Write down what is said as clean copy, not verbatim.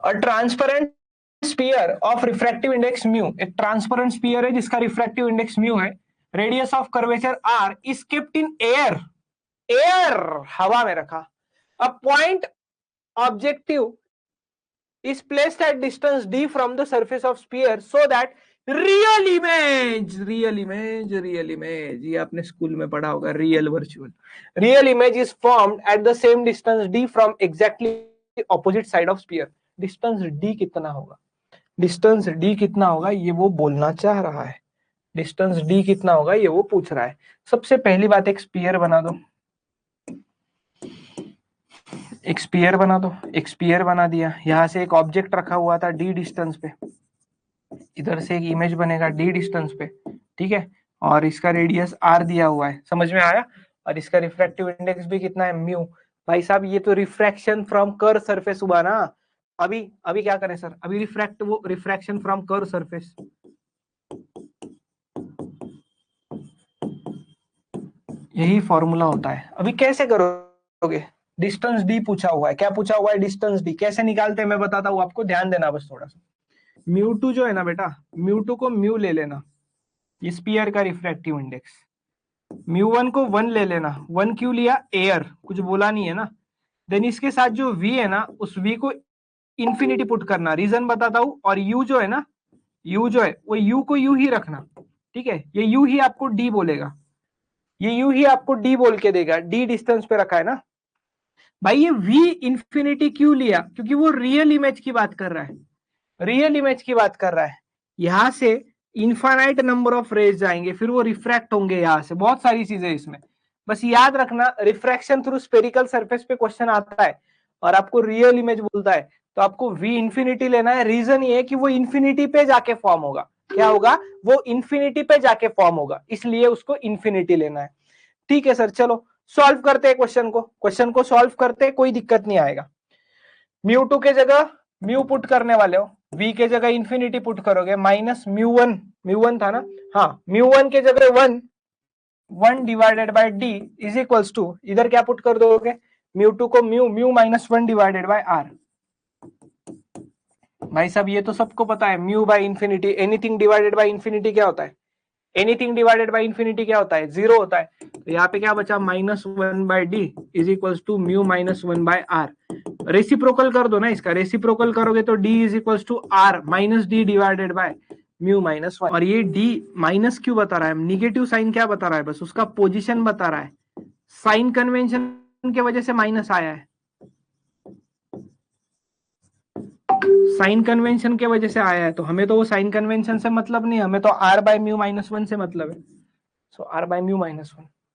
और transparent sphere of refractive index mu, एक transparent sphere है जिसका रिफ्रैक्टिव इंडेक्स म्यू है, radius of curvature R is kept in air, air हवा में रखा, a point objective is placed at distance d from the surface of sphere so that real image ये आपने school में पढ़ा होगा, real virtual, real image is formed at the same distance d from exactly opposite side of sphere. Distance d कितना होगा, distance d कितना होगा ये वो बोलना चाह रहा है, डिस्टेंस d कितना होगा ये वो पूछ रहा है। सबसे पहली बात एक स्पीयर बना दो, एक स्पीयर बना दो, एक स्पीयर बना दिया, यहां से एक ऑब्जेक्ट रखा हुआ था d डिस्टेंस पे, इधर से एक इमेज बनेगा d डिस्टेंस पे, ठीक है, और इसका रेडियस r दिया हुआ है, समझ में आया, और इसका रिफ्रैक्टिव इंडेक्स भी कितना है म्यू। भाई साहब ये तो रिफ्रैक्शन फ्रॉम कर्व सरफेस हुआ ना, अभी क्या करें सर, अभी रिफ्रैक्शन फ्रॉम कर्व सरफेस, यही फॉर्मूला होता है। अभी कैसे करोगे, डिस्टेंस d पूछा हुआ है, क्या पूछा हुआ है, डिस्टेंस d, कैसे निकालते हैं मैं बताता हूं आपको, ध्यान देना बस थोड़ा सा। म्यू टू जो है ना बेटा, म्यू टू को म्यू ले लेना, ये स्पीयर का रिफ्रैक्टिव इंडेक्स, म्यू वन को 1 ले लेना, 1 क्यों लिया, एयर, कुछ बोला नहीं है ना, देन इसके साथ जो v है ना उस v को इंफिनिटी पुट करना, रीजन बताता हूं, और u जो है ना, u जो है वो u को u ही रखना, ठीक है, ये u ही आपको d बोलेगा, ये u ही आपको d बोल के देगा, d डिस्टेंस पे रखा है ना भाई। ये v इंफिनिटी क्यों लिया, क्योंकि वो रियल इमेज की बात कर रहा है, रियल इमेज की बात कर रहा है, यहां से इनफाइनाइट नंबर ऑफ रेज जाएंगे, फिर वो रिफ्रैक्ट होंगे, यहां से बहुत सारी चीजें इसमें, बस याद रखना रिफ्रैक्शन थ्रू स्पेरिकल सरफेस पे क्वेश्चन आता है और आपको रियल इमेज बोलता है तो आपको v इंफिनिटी लेना है, रीजन ये है कि वो इंफिनिटी पे जाके फॉर्म होगा, क्या होगा, वो इंफिनिटी पे जाके फॉर्म होगा, इसलिए उसको इंफिनिटी लेना है। ठीक है सर, चलो सॉल्व करते हैं क्वेश्चन को सॉल्व करते हैं, कोई दिक्कत नहीं आएगा। म्यू टू के जगह म्यू पुट करने वाले हो, v के जगह इंफिनिटी पुट करोगे, माइनस म्यू वन था ना, हाँ म्यू वन के जगह 1 divided by d is equals to, इधर क्या पुट कर दोगे, म्यू टू को mu minus 1 divided by r। भाई साहब ये तो सबको पता है, mu by infinity, anything divided by infinity क्या होता है, एनीथिंग डिवाइडेड बाय इंफिनिटी क्या होता है, 0 होता है, तो यहाँ पे क्या बचा, -1/d is equals to mu -1/r। Reciprocal कर दो ना इसका, रेसिप्रोकल करोगे तो d is equals to r minus D divided by mu -1। और ये d माइनस क्यों बता रहा है, निगेटिव साइन क्या बता रहा है, बस उसका पोजीशन बता रहा है, साइन कन्वेंशन के वजह से माइनस आया है, साइन कन्वेंशन के वजह से आया है, तो हमें तो वो साइन कन्वेंशन से मतलब नहीं, हमें तो r बाय म्यू -1 से मतलब है, सो r बाय म्यू -1।